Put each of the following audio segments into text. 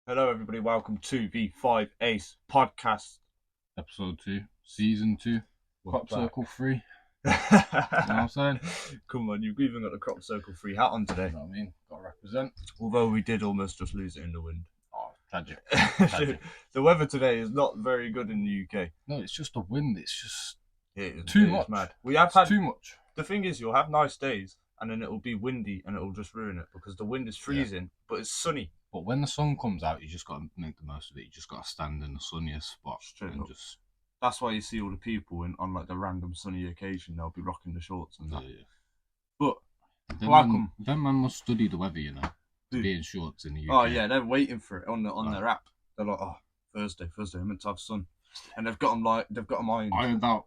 Hello, everybody. Welcome to the 5 Ace podcast. Episode 2, Season 2, Crop Circle 3. You know what I'm saying? Come on, you've even got the Crop Circle 3 hat on today. You know what I mean? Got to represent. Although we did almost just lose it in the wind. Oh, tragic. The weather today is not very good in the UK. No, it's just the wind. It's just It too is much. Mad. We have it's had too much. The thing is, you'll have nice days, and then it'll be windy, and it'll just ruin it because the wind is freezing, but it's sunny. But when the sun comes out, you just got to make the most of it. You just got to stand in the sunniest spot and just. That's why you see all the people on like the random sunny occasion. They'll be rocking the shorts and that. Yeah. But Then welcome. Man must study the weather, you know. To be in shorts in the UK. Oh yeah, they're waiting for it on their app. They're like, oh, Thursday, I'm meant to have sun, and they've got them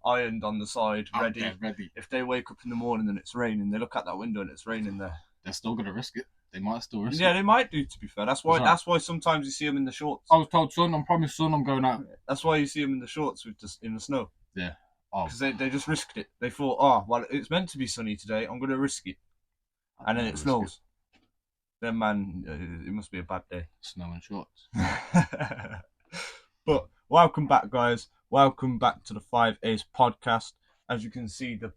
ironed on the side, ready. If they wake up in the morning and it's raining, they look out that window and it's raining there. They're still gonna risk it. They might still risk it. Yeah, they might do. To be fair, that's why sometimes you see them in the shorts. I was told, son, I'm promised, son, I'm going out. That's why you see them in the shorts in the snow. Yeah. Because they just risked it. They thought, oh, well, it's meant to be sunny today. I'm going to risk it. And then it snows. Then, man, it must be a bad day. Snow and shorts. But welcome back, guys. Welcome back to the 5 Ace podcast. As you can see, the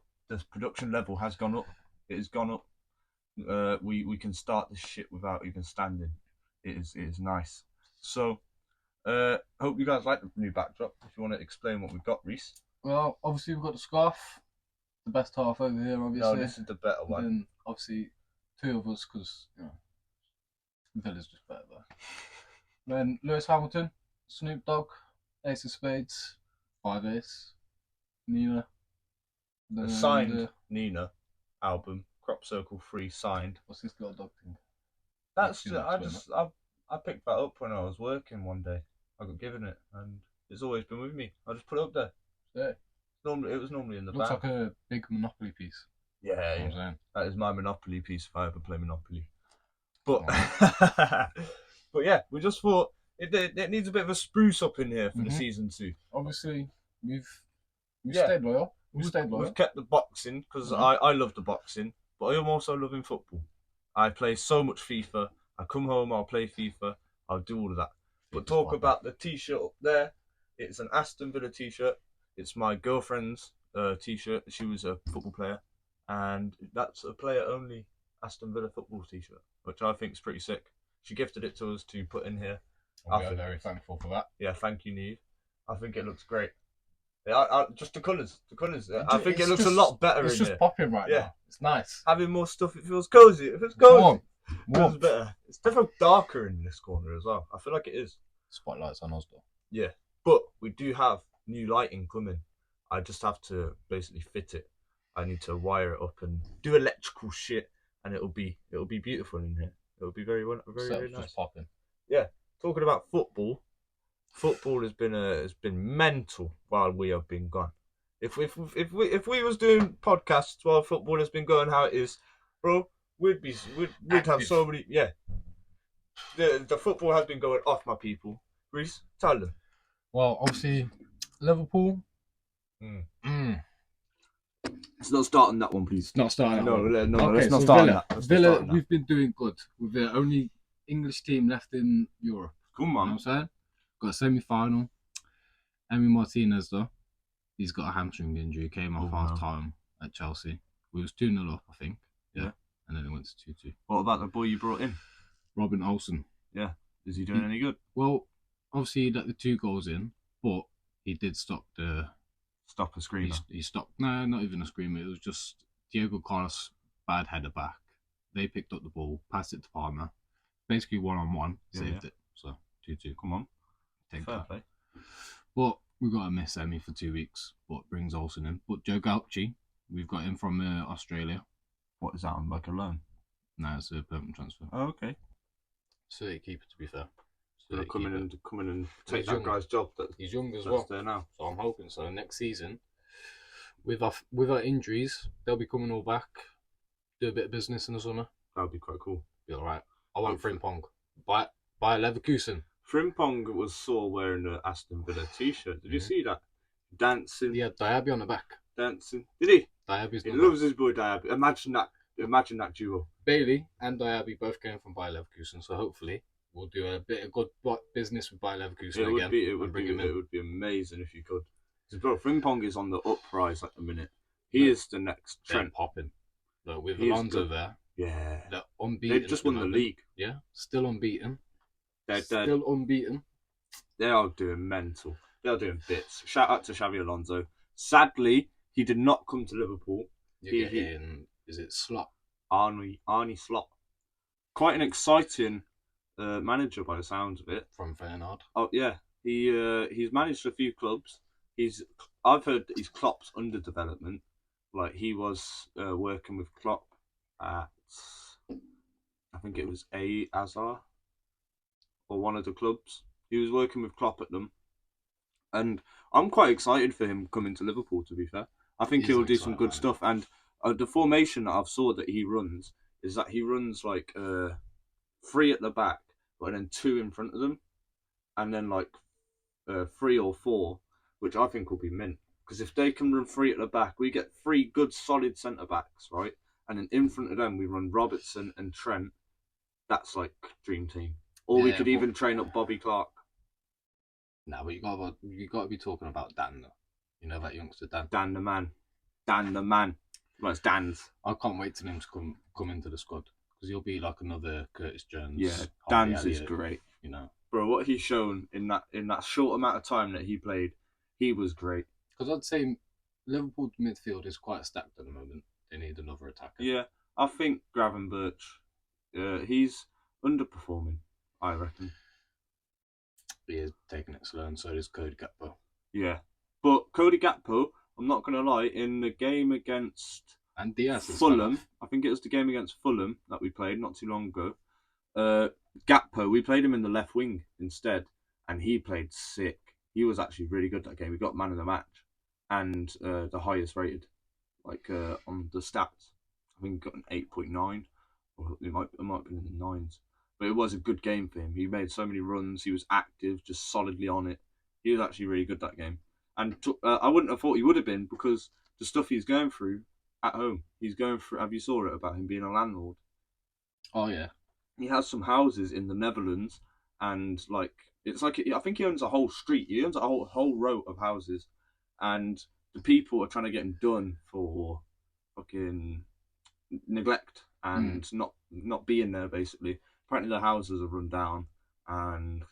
production level has gone up. It has gone up. We can start this shit without even standing. It is nice. So, hope you guys like the new backdrop. If you want to explain what we've got, Reese. Well, obviously we've got the scarf, the best half over here, obviously. No, this is the better one. And then obviously two of us, because Villa's just better there. Then Lewis Hamilton, Snoop Dogg, Ace of Spades, 5 Ace, Nina. The signed Nina album, Crop Circle 3 signed. What's this little dog thing? That's I picked that up when I was working one day. I got given it, and it's always been with me. I just put it up there. Yeah. It was normally in the Looks bag. like a big Monopoly piece. Yeah, You know what I'm saying? that is my Monopoly piece if I ever play Monopoly. But but yeah, we just thought it needs a bit of a spruce up in here for the season 2. Obviously, we've stayed loyal. We've kept the boxing because I love the boxing, but I am also loving football. I play so much FIFA. I come home, I'll play FIFA. I'll do all of that. But talk about the t-shirt up there. It's an Aston Villa t-shirt. It's my girlfriend's t-shirt. She was a football player, and that's a player-only Aston Villa football t-shirt, which I think is pretty sick. She gifted it to us to put in here. We are very thankful for that. Yeah, thank you, Neve. I think it looks great. Yeah, just the colours. I think it looks a lot better in here. It's just popping right now. It's nice. Having more stuff, it feels cozy. If it's cozy, it feels Warm. better. It's definitely darker in this corner as well. I feel like it is. Spotlights on us though. Yeah, but we do have new lighting coming. I just have to basically fit it. I need to wire it up and do electrical shit, and it'll be beautiful in here. It'll be very nice. Just popping. Yeah, talking about football. Football has been mental while we have been gone. If we was doing podcasts while football has been going how it is, bro, we'd have so many. Yeah, the football has been going off, my people. Reese, tell them. Well, obviously, Liverpool. Let's not start on that one, please. Not starting. No, okay, let's not so start on that. Villa, we've been doing good. We're the only English team left in Europe. Come on. You know what I'm saying? Got a semi-final. Emi Martinez, though, he's got a hamstring injury. Came off half-time at Chelsea. We was 2-0 up, I think. Yeah. And then it went to 2-2. What about the boy you brought in? Robin Olsen. Yeah. Is he doing any good? Well, obviously he let the 2 goals in, but he did stop a screamer. He stopped. No, not even a screamer. It was just Diego Carlos bad header back. They picked up the ball, passed it to Palmer. Basically 1-on-1, saved it. So 2-2. Come on. Take Fair that. play. But we've got to miss Emi for 2 weeks, but brings Olsen in. But Joe Gauchi, we've got him from Australia. What is that on, like a loan? No, it's a permanent transfer. Oh, okay. 30 keeper, to be fair. So come in and take He's that young. guy's job. He's young as That's well. there now. So I'm hoping so. Next season, with our injuries, they'll be coming all back. Do a bit of business in the summer. That would be quite cool. Be all right. I want Frimpong. Buy Leverkusen. Frimpong was sore wearing the Aston Villa t-shirt. Did you see that? Dancing. He had Diaby on the back. Dancing. Did he? Diaby's He loves his boy Diaby. Imagine that duo. Bailey and Diaby both came from Bayer Leverkusen, so hopefully We'll do a bit of good business with Bayer Leverkusen It would again. be it would be amazing if you could. Because bro, Frimpong is on the uprise at the minute. He is the next They're Trent. popping. Look, with He is Alonso good. there, Yeah. they're unbeaten. They've just at the won the moment. league. Yeah, still unbeaten. They're Still unbeaten. They are doing mental. They are doing bits. Shout out to Xavi Alonso. Sadly, he did not come to Liverpool. You're getting, is it Slot? Arnie Slot. Quite an exciting manager by the sounds of it. From Feyenoord. Oh yeah, he's managed a few clubs. I've heard that he's Klopp's under development. Like he was working with Klopp at, I think it was Azar or one of the clubs. He was working with Klopp at them, and I'm quite excited for him coming to Liverpool. To be fair, I think he'll do some good stuff. And the formation that I've saw that he runs is that he runs like 3 at the back, but then 2 in front of them, and then like 3 or 4, which I think will be mint. Because if they can run 3 at the back, we get 3 good solid centre backs, right? And then in front of them we run Robertson and Trent. That's like dream team. Or we could even train up Bobby Clark. No, but you got to be talking about Dan though. You know that youngster Dan. Dan the man. Well, it's Dan's. I can't wait for him to come into the squad because he'll be like another Curtis Jones. Yeah, Harvey Dan's Elliott, is great. You know, bro, what he's shown in that short amount of time that he played, he was great. Because I'd say Liverpool's midfield is quite stacked at the moment. They need another attacker. Yeah, I think Gravenberch, he's underperforming, I reckon. He is taking it slow, and so does Cody Gakpo. Yeah, but Cody Gakpo, I'm not going to lie, in the game against and Diaz Fulham, I think it was the game against Fulham that we played not too long ago, Gakpo, we played him in the left wing instead, and he played sick. He was actually really good that game. We got man of the match and the highest rated, like on the stats. I think he got an 8.9, or it might have been in the 9s. But it was a good game for him. He made so many runs. He was active, just solidly on it. He was actually really good that game. And I wouldn't have thought he would have been because the stuff he's going through at home. He's going through. Have you saw it about him being a landlord? Oh yeah. He has some houses in the Netherlands, and like it's like I think he owns a whole street. He owns a whole row of houses, and the people are trying to get him done for fucking neglect and not being there. Basically, apparently the houses are run down, and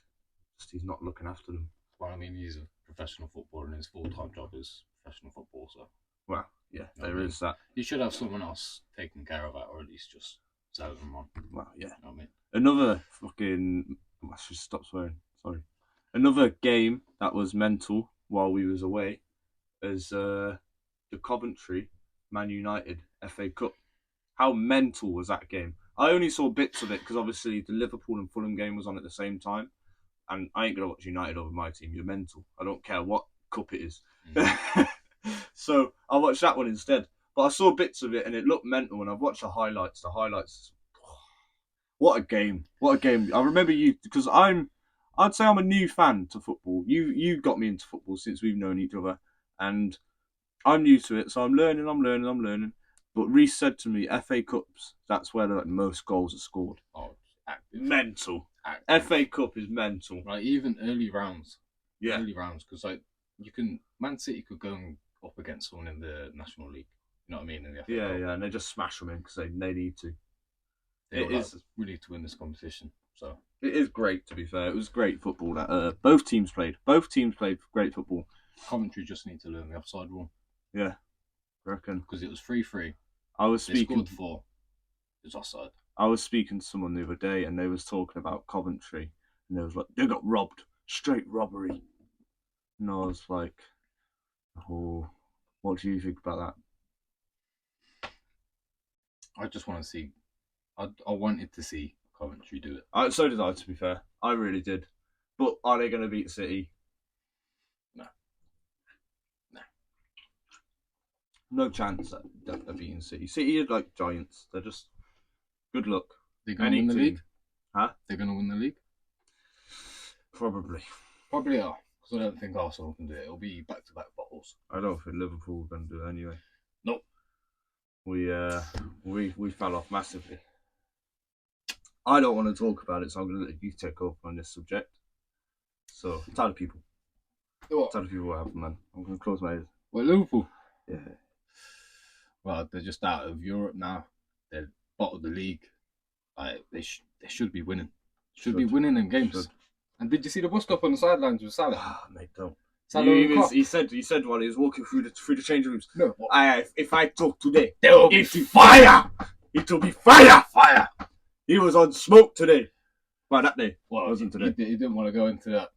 just he's not looking after them. Well, I mean, he's a professional footballer, and his full-time job is professional football. So, well, yeah, there is that. He should have someone else taking care of that, or at least just selling them on. Well, yeah. You know what I mean? Another fucking. I should stop swearing. Sorry. Another game that was mental while we was away is the Coventry Man United FA Cup. How mental was that game? I only saw bits of it because obviously the Liverpool and Fulham game was on at the same time, and I ain't gonna watch United over my team. You're mental. I don't care what cup it is. So I watched that one instead. But I saw bits of it and it looked mental. And I've watched the highlights. What a game! What a game! I remember you because I'd say I'm a new fan to football. You got me into football since we've known each other, and I'm new to it. So I'm learning. But Reece said to me, FA Cups, that's where the most goals are scored. Oh, active. Mental. Active. FA Cup is mental. Like even early rounds. Yeah. Early rounds because like Man City could go up against someone in the National League. You know what I mean? In the FA Cup. Yeah, and they just smash them in because they need to. It is really to win this competition. So it is great. To be fair, it was great football that both teams played. Both teams played great football. Coventry just need to learn the offside rule. Yeah, I reckon because it was 3-3. They scored 4. It was offside. I was speaking to someone the other day, and they was talking about Coventry, and they was like, they got robbed, straight robbery. And I was like, oh, what do you think about that? I just want to see. I wanted to see Coventry do it. So did I, to be fair. I really did. But are they going to beat City? No. No chance that they're beating City. City are like giants. They're just good luck. They're going to win the league? Huh? They're going to win the league? Probably are. Because I don't think Arsenal can do it. It'll be back-to-back bottles. I don't think Liverpool are going to do it anyway. Nope. We fell off massively. I don't want to talk about it, so I'm going to let you take over on this subject. So, tell the people. What? Tell the people what happened, man. I'm going to close my ears. Well, Liverpool. Yeah. Well, they're just out of Europe now. They're bottom of the league. They should be winning. Should be winning in games. Should. And did you see the bus stop on the sidelines with Salah? Ah, mate, don't. He said while he was walking through the changing rooms. No. If I talk today, There will be fire. It will be fire. Fire. He was on smoke today. Well, that day. Well, wasn't today. He didn't want to go into that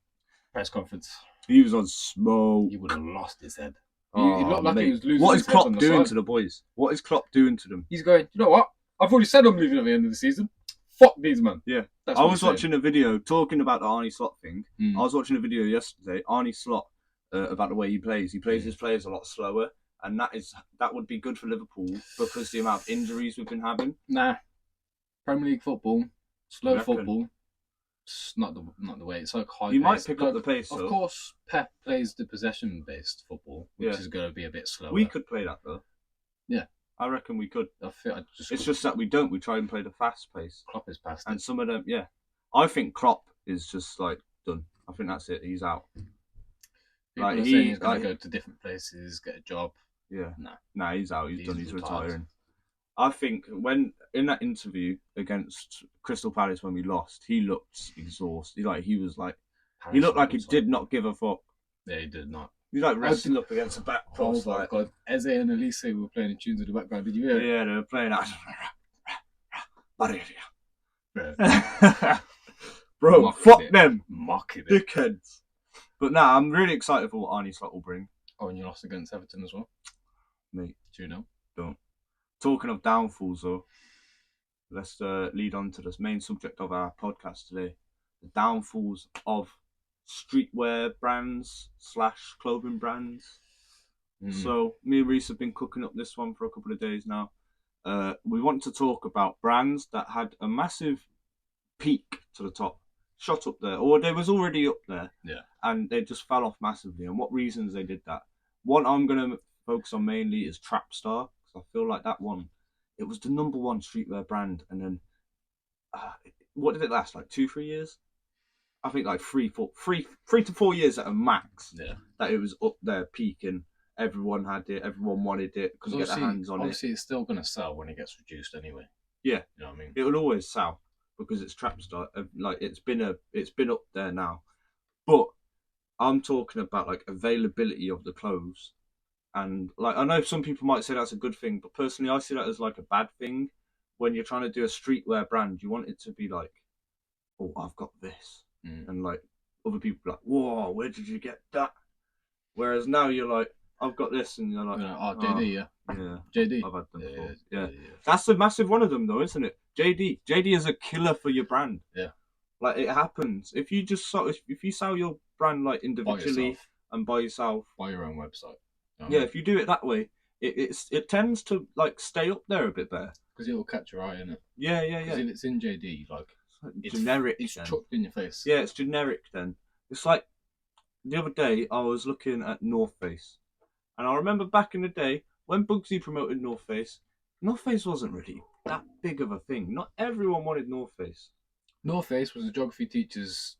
press conference. He was on smoke. He would have lost his head. Oh, he looked like he was losing what his is head Klopp on the doing side. to the boys? What is Klopp doing to them? He's going, you know what? I've already said I'm leaving at the end of the season. Fuck these, man. Yeah. That's I what was he's saying. watching a video talking about the Arnie Slot thing. Mm. I was watching a video yesterday, Arnie Slot, about the way he plays. He plays his players a lot slower, and that would be good for Liverpool because the amount of injuries we've been having. Nah. Premier League football, slow reckon? football. It's not the way. It's like high. He might pace. pick up the pace, though. Of course, Pep plays the possession-based football, which Yeah. is going to be a bit slower. We could play that, though. Yeah. I reckon we could. It's just that we don't. We try and play the fast pace. Klopp is past And it. some of them, yeah. I think Klopp is just, done. I think that's it. He's out. People are saying he's going to go to different places, get a job. Yeah. Nah, he's out. He's done. He's retired. retiring. I think when in that interview against Crystal Palace when we lost, he looked exhausted. He looked like he did not give a fuck. Yeah, he did not. He's wrestling up against the back post. Oh my god. Eze and Elise were playing the tunes in the background. Did you hear it? Yeah, they were playing that. Bro, Mocking fuck it. them. Mocking it. Dickheads. But nah, I'm really excited for what Arnie Slot will bring. Oh, and you lost against Everton as well? Mate. Do you know? Don't. Talking of downfalls, though, let's lead on to this main subject of our podcast today. The downfalls of streetwear brands / clothing brands. So me and Reese have been cooking up this one for a couple of days now. We want to talk about brands that had a massive peak to the top, shot up there, or they was already up there, and they just fell off massively, and what reasons they did that. One I'm going to focus on mainly is Trapstar, because I feel like that one, it was the #1 streetwear brand, and then what did it last, 2-3 years? I think 3 to 4 years at a max. Yeah. That it was up there peaking. Everyone had it. Everyone wanted it. Couldn't get their hands on it. Obviously, it's still going to sell when it gets reduced anyway. Yeah. You know what I mean? It will always sell because it's Trapstar. It's been up there now. But I'm talking about availability of the clothes, and I know some people might say that's a good thing, but personally I see that as a bad thing. When you're trying to do a streetwear brand, you want it to be oh, I've got this. And other people are whoa, where did you get that? Whereas now you're I've got this, and you're oh, JD, yeah. JD. I've had them before. Yeah. That's a massive one of them, though, isn't it? JD is a killer for your brand. Yeah. It happens if you just if you sell your brand individually and by yourself, by your own website. You know yeah, if you do it that way, it tends to stay up there a bit better because it will catch your eye, innit? Yeah. Because if it's in JD, it's generic. It's then. chucked in your face. Yeah, it's generic. Then it's the other day I was looking at North Face, and I remember back in the day when Bugsy promoted North Face wasn't really that big of a thing. Not everyone wanted North Face. North Face was a geography teacher's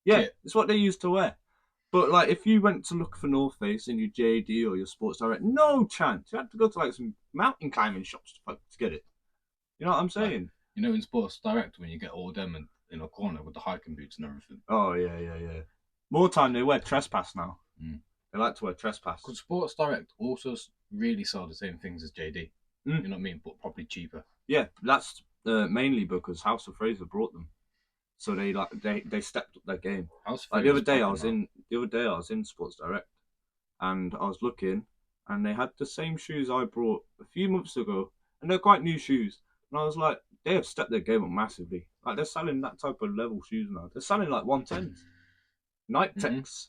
kit. It's what they used to wear. But if you went to look for North Face in your JD or your Sports Direct, no chance. You had to go to some mountain climbing shops to get it. You know what I'm saying? In Sports Direct when you get all them in a corner with the hiking boots and everything. Oh yeah. More time they wear Trespass now. They like to wear Trespass. Because Sports Direct also really sell the same things as JD. You know what I mean? But probably cheaper. Yeah, that's mainly because House of Fraser brought them. So they stepped up their game. The other day I was in Sports Direct, and I was looking, and they had the same shoes I brought a few months ago, and they're quite new shoes. And I was like, they have stepped their game up massively. They're selling that type of level shoes now. They're selling 110s, Nike Techs.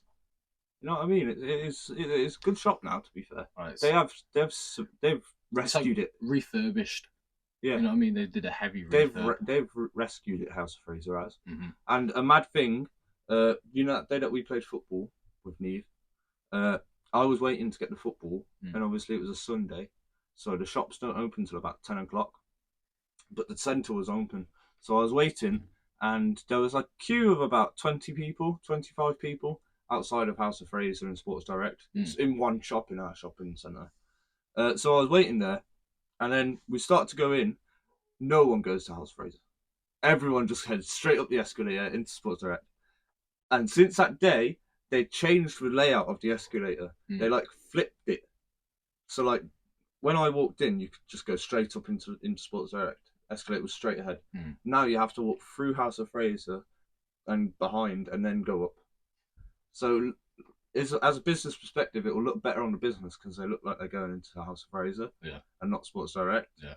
You know what I mean? It's a good shop now. To be fair, right, they've rescued it, refurbished. Yeah, you know what I mean. They did a heavy refurb. They've rescued it. House of Fraser has. And a mad thing, that day that we played football with Neve, I was waiting to get the football, and obviously it was a Sunday, so the shops don't open till about 10 o'clock. But the centre was open, So I was waiting, and there was like a queue of about 20 people, 25 people outside of House of Fraser and Sports Direct. It's in one shop in our shopping centre. So I was waiting there, and then we start to go in. No one goes to House of Fraser. Everyone just heads straight up the escalator into Sports Direct. And since that day, they changed the layout of the escalator. They like flipped it. So like when I walked in, you could just go straight up into Sports Direct. Escalator was straight ahead. Now you have to walk through House of Fraser and behind, and then go up. So as a business perspective, it will look better on the business because they look like they're going into House of Fraser and not Sports Direct. Yeah.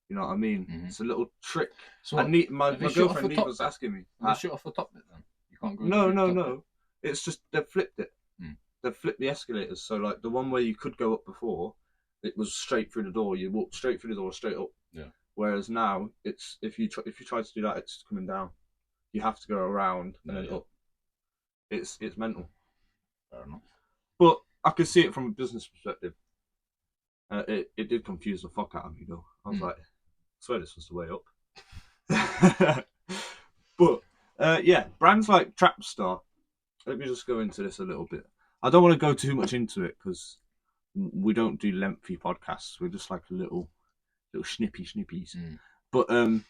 You know what I mean? It's a little trick. So my girlfriend Lee was asking me. They shut off the top bit then? You can't go No. It's just they've flipped it. They've flipped the escalators. So like the one where you could go up before, it was straight through the door. You walk straight through the door, straight up. Yeah. Whereas now it's if you try to do that, it's coming down. You have to go around and then up. It's mental. Fair enough. But I could see it from a business perspective. It did confuse the fuck out of me though. I was like, I swear this was the way up. But yeah, brands like Trapstar. Let me just go into this a little bit. I don't want to go too much into it because we don't do lengthy podcasts. We're just like a little snippies. But the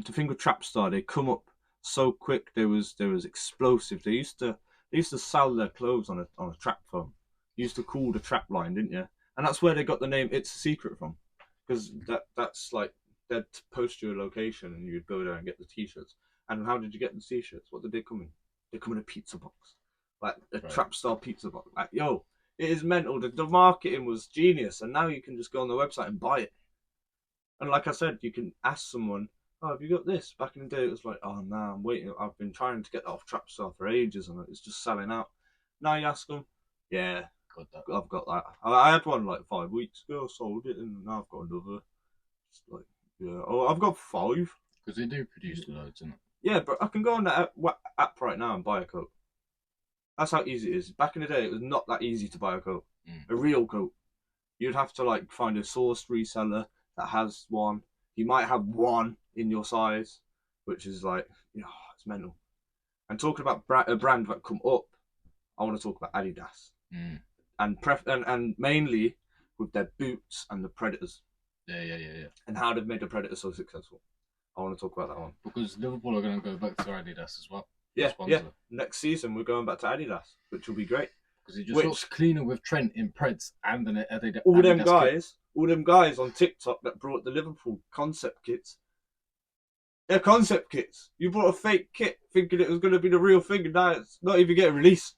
thing with Trapstar, they come up so quick. There was explosive. They used to sell their clothes on a trap phone. You used to call the trap line, didn't you? And that's where they got the name It's a Secret from, because that's like they'd post you a location and you'd go there and get the t-shirts. And how did you get the t-shirts? What did they come in? They come in a pizza box, like a Trapstar pizza box. Like, yo, it is mental. The marketing was genius, and now you can just go on the website and buy it. And like I said, you can ask someone, "Oh, have you got this?" Back in the day, it was like, "Oh, no, I'm waiting. I've been trying to get that off Trapstar for ages, and it's just selling out." Now you ask them, "Yeah, I've got that. I had one like 5 weeks ago. Sold it, and now I've got another." It's like, yeah, oh, I've got 5. Because they do produce loads, innit? Yeah, but I can go on that app right now and buy a coat. That's how easy it is. Back in the day, it was not that easy to buy a coat. A real coat. You'd have to like find a sourced reseller that has one. You might have one in your size, which is like, it's mental. And talking about a brand that come up, I want to talk about Adidas. And mainly with their boots and the Predators. Yeah. And how they've made the Predators so successful. I want to talk about that one. Because Liverpool are going to go back to Adidas as well. Yeah. Next season, we're going back to Adidas, which will be great. Because it just looks cleaner with Trent in Preds and an Adidas. All them guys on TikTok that brought the Liverpool concept kits. They're concept kits. You bought a fake kit thinking it was going to be the real thing, and now it's not even getting released.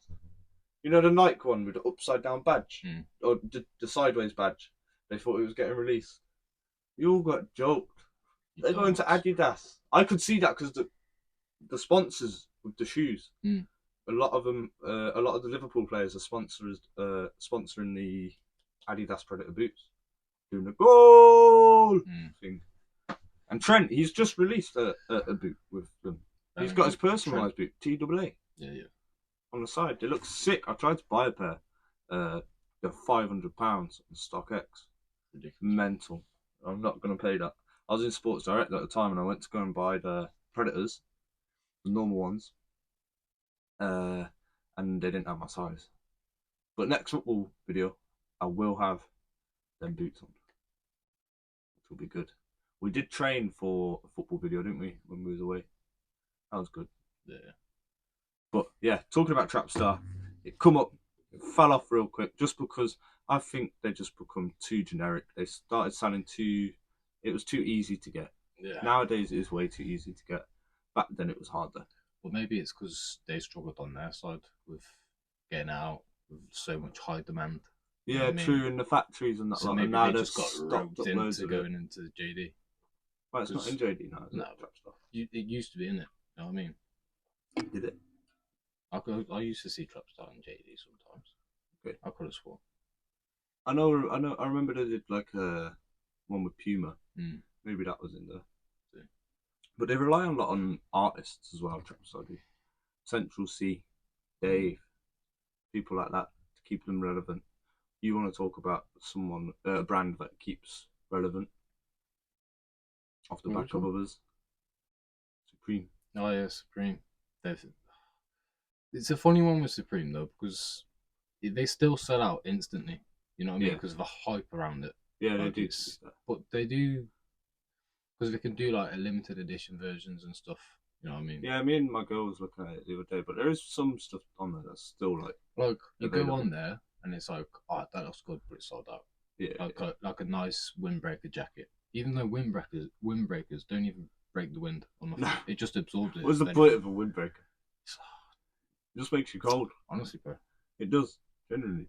You know the Nike one with the upside down badge? Or the sideways badge? They thought it was getting released. You all got joked. They're going to Adidas. I could see that because the sponsors with the shoes. A lot of them, a lot of the Liverpool players are sponsoring the Adidas Predator boots, doing the goal thing. And Trent, he's just released a boot with them. He's got his personalised boot, TAA. Yeah. On the side, they look sick. I tried to buy a pair. They're £500 on StockX. Ridiculous. Mental. I'm not going to pay that. I was in Sports Direct at the time, and I went to go and buy the Predators, the normal ones, and they didn't have my size. But next football video, I will have them boots on, which will be good. We did train for a football video, didn't we, when we was away? That was good. Yeah. But yeah, talking about Trapstar, it come up, it fell off real quick, just because I think they just become too generic. They started selling it was too easy to get. Yeah. Nowadays it is way too easy to get. Back then it was harder. Well, maybe it's because they struggled on their side with getting out with so much high demand. Yeah, true, in the factories and that. So like, maybe and now they they've just got stopped roped loads into of going into JD. Well, it's not in JD now, is no, it? Trapstar. It used to be, innit? You know what I mean? Did it? I used to see Trapstar in JD sometimes. Okay. I could have sworn. I know. I remember they did like one with Puma. Maybe that was in there. Yeah. But they rely a lot on artists as well. Trapstar do. Central C, Dave, people like that to keep them relevant. You want to talk about a brand that keeps relevant? off the back of others. Supreme. Oh yeah, Supreme. It's a funny one with Supreme though, because they still sell out instantly. You know what I mean? Because of the hype around it. Yeah, like they do. But they do, because they can do like a limited edition versions and stuff. You know what I mean? Yeah, me and my girl was looking at it the other day, but there is some stuff on there that's still like you go on there and it's like, oh, that looks good, but it's sold out. Yeah, like a nice windbreaker jacket. Even though windbreakers don't even break the wind or nothing. It just absorbs it. What's the point of a windbreaker? It just makes you cold. Honestly, bro. It does, generally.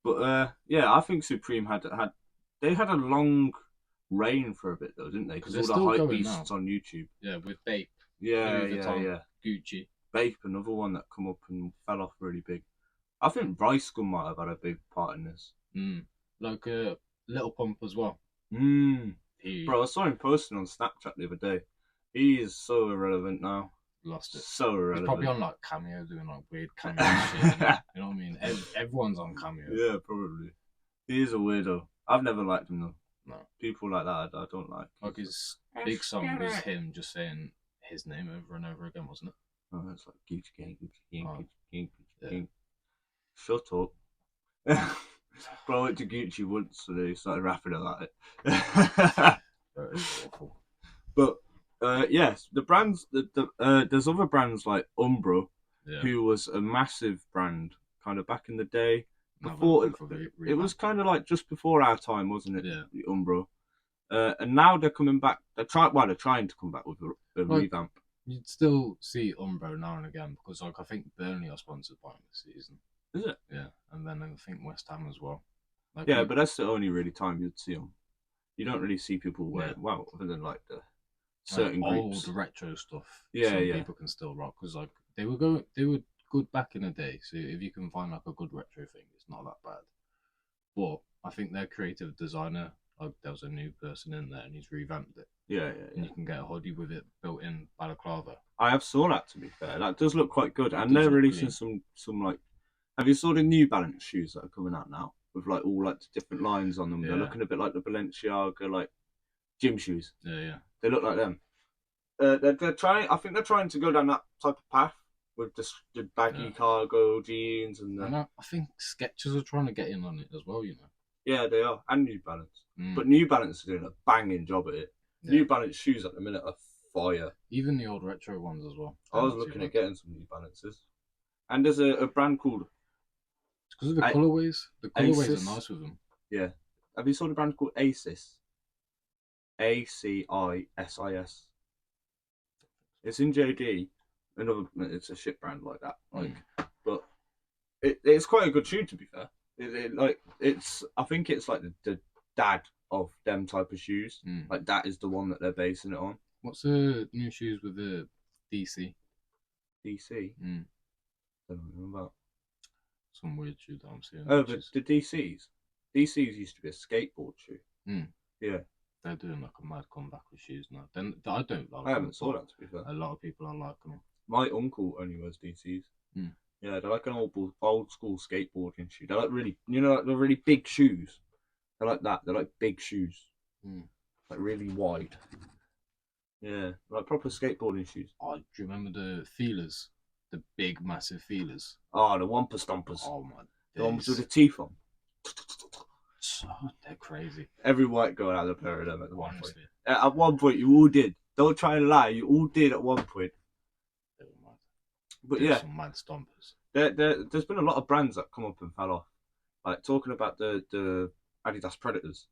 But yeah, I think Supreme had a long reign for a bit though, didn't they? Because all the hype beasts on YouTube. Yeah, with Bape. Yeah, Gucci. Bape, another one that come up and fell off really big. I think Rice Gun might have had a big part in this. Like Little Pump as well. Bro, I saw him posting on Snapchat the other day. He is so irrelevant now. Lost it. So irrelevant. He's probably on like Cameo, doing like weird Cameo shit. You know what I mean? Everyone's on Cameo. Yeah, probably. He is a weirdo. I've never liked him though. No. People like that, I don't like. Like his big song was him just saying his name over and over again, wasn't it? Oh, it's like Gucci Gang, Gucci Gang, Oh. Gucci Gang, Gucci Yeah. Gang. Shut up. Bro, I went to Gucci once and he started rapping about it. That is awful. But yes, the brands, there's other brands like Umbro, who was a massive brand kind of back in the day. Before it was kind of like just before our time, wasn't it? Yeah. The Umbro. And now they're coming back. They're trying to come back with a revamp. You'd still see Umbro now and again because, like, I think Burnley are sponsored by them this season. Is it? Yeah, and then I think West Ham as well. Like, yeah, but that's the only really time you'd see them. You don't really see people wear well, other than like the certain groups. Old retro stuff. Yeah, people can still rock because like they were good back in the day. So if you can find like a good retro thing, it's not that bad. But I think their creative designer, like there was a new person in there and he's revamped it. Yeah. And you can get a hoodie with it built in balaclava. I have saw that, to be fair. That does look quite good. And they're releasing some like. Have you saw the New Balance shoes that are coming out now with like all like different lines on them? Yeah. They're looking a bit like the Balenciaga like gym shoes. Yeah. They look like them. They're trying. I think they're trying to go down that type of path with the baggy cargo jeans and. I think Skechers are trying to get in on it as well. You know. Yeah, they are, and New Balance. But New Balance are doing a banging job at it. Yeah. New Balance shoes at the minute are fire. Even the old retro ones as well. I was looking at getting some New Balances. And there's a brand called. It's because of the colourways. The colourways Acis. are nice with them. Yeah. Have you saw the brand called Acis? ACISIS. It's in JD. It's a shit brand like that. But it's quite a good shoe, to be fair. I think it's like the dad of them type of shoes. Like that is the one that they're basing it on. What's the new shoes with the DC? DC? Don't know about. Some weird shoe that I'm seeing. Oh, but the DCs? DCs used to be a skateboard shoe. Yeah. They're doing like a mad comeback with shoes now. Then I don't like. I haven't saw that, to be fair. A lot of people are liking them. My uncle only wears DCs. Yeah, they're like an old school skateboarding shoe. They're like really, like they're really big shoes. They're like that. They're like big shoes. Like really wide. Yeah, like proper skateboarding shoes. Oh, do you remember the feelers? The big, massive feelers. Oh, the Wampa Stompers. Oh my. The ones with the teeth on. They're crazy. Every white girl had a pair of them at one point. At one point, you all did. Don't try and lie. You all did at one point. They were mad. But yeah, some mad stompers. There's been a lot of brands that come up and fell off. Like talking about the Adidas Predators.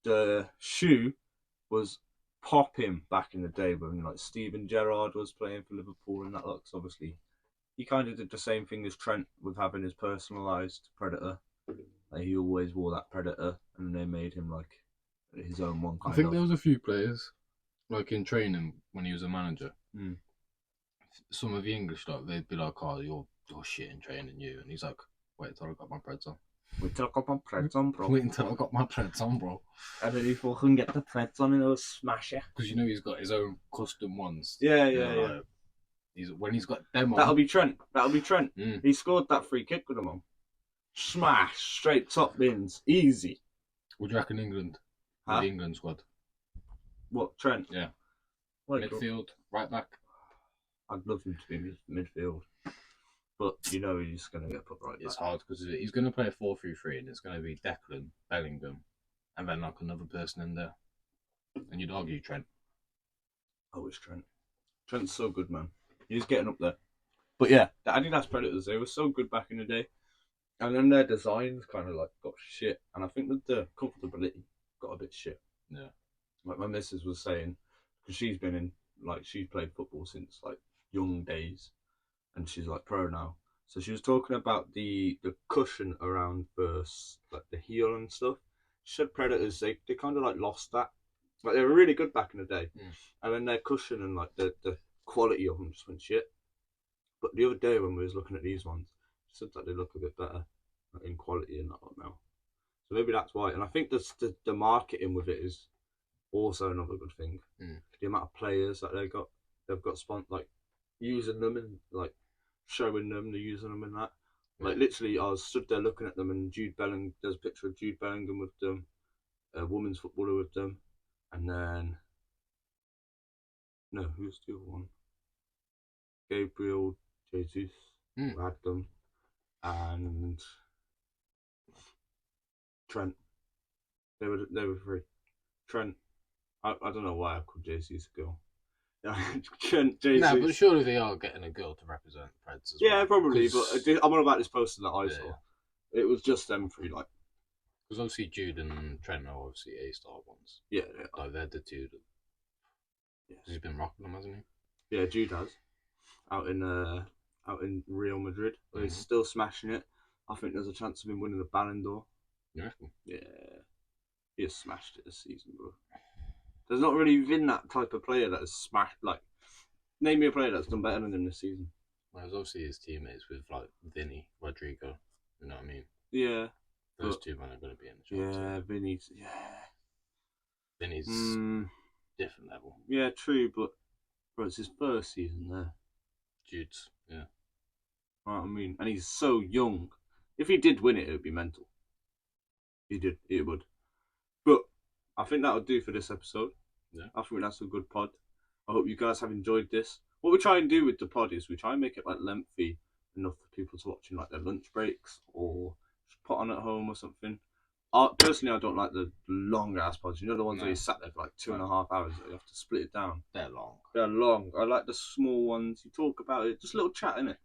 The shoe was popping back in the day when like Steven Gerrard was playing for Liverpool, and that looks obviously he kind of did the same thing as Trent with having his personalised Predator. Like, he always wore that Predator, and they made him like his own one. I think there was a few players like in training when he was a manager. Some of the English they'd be like, "Oh, you're shit in training, you," and he's like, "Wait until I got my Preds on." Wait till I got my Preds on, bro. Wait until I got my Preds on, bro. And then he fucking get the Preds on and he'll smash it. Because he's got his own custom ones. Yeah. Like, when he's got them on. That'll be Trent. He scored that free kick with them on. Smash. Straight top bins. Easy. What do you reckon England? Huh? The England squad. What, Trent? Yeah. Wait, Midfield, right back. I'd love him to be midfield. But you know he's going to get put right back. It's hard because he's going to play a 4-3-3 and it's going to be Declan, Bellingham, and then like another person in there. And you'd argue Trent. Oh, it's Trent. Trent's so good, man. He's getting up there. But yeah, the Adidas Predators, they were so good back in the day. And then their designs kind of like got shit. And I think that the comfortability got a bit shit. Yeah. Like my missus was saying, because she's been in, like, she's played football since like young days. And she's like pro now. So she was talking about the cushion around like the heel and stuff. She said Predators, they kind of like lost that. Like they were really good back in the day. And then their cushion and like the quality of them just went shit. But the other day when we was looking at these ones, she said that they look a bit better in quality and that now. So maybe that's why. And I think the marketing with it is also another good thing. The amount of players that they've got like using them and like showing them, they're using them and that. Like literally, I was stood there looking at them, and there's a picture of Jude Bellingham with them, a women's footballer with them, and then no, who's the other one? Gabriel Jesus had them, and Trent. They were three. Trent. I don't know why I called Jesus a girl. Trent, Jesus. No, but surely they are getting a girl to represent Preds as well. Yeah, probably. But I'm on about this poster that I saw. Yeah. It was just them three, like. Because obviously Jude and Trent are obviously A-star ones. Yeah. Like they're the two that. Yes. He's been rocking them, hasn't he? Yeah, Jude has. Out in Real Madrid, where he's still smashing it. I think there's a chance of him winning the Ballon d'Or. You reckon? Yeah. He has smashed it this season, bro. There's not really been that type of player that has smashed, like, name me a player that's done better than him this season. Well, there's obviously his teammates with, like, Vinny, Rodrigo, you know what I mean? Yeah. Those two men are going to be in the chance. Yeah, Vinny's different level. Yeah, true, but, bro, it's his first season there. Jude's, yeah. Right, I mean, and he's so young. If he did win it, it would be mental. It would. But I think that'll do for this episode. Yeah. I think that's a good pod. I hope you guys have enjoyed this. What we try and do with the pod is we try and make it like lengthy enough for people to watch in like their lunch breaks or just put on at home or something. Personally, I don't like the long ass pods. You know the ones where you sat there for like 2.5 hours that you have to split it down. They're long. They're long. I like the small ones. You talk about it. Just a little chat, innit?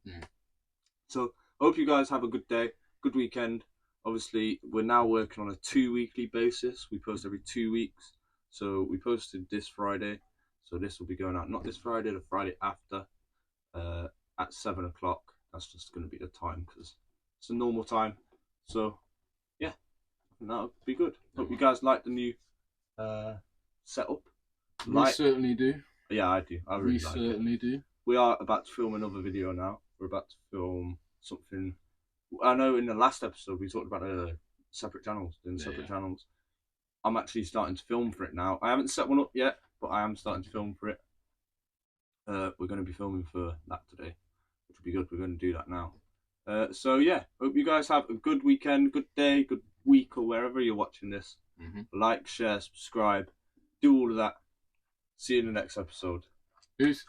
So I hope you guys have a good day, good weekend. Obviously, we're now working on a 2-weekly basis. We post every 2 weeks. So we posted this Friday. So this will be going out not this Friday, the Friday after, at 7 o'clock. That's just going to be the time because it's a normal time. So, yeah, that'll be good. Hope you guys like the new setup. We certainly do. Yeah, I do. I really like it. We certainly do. We are about to film another video now. We're about to film something. I know in the last episode we talked about separate channels, separate channels. I'm actually starting to film for it now. I haven't set one up yet, but I am starting to film for it. We're going to be filming for that today, which will be good. We're going to do that now. So yeah, hope you guys have a good weekend, good day, good week, or wherever you're watching this. Like, share, subscribe, do all of that. See you in the next episode. Peace.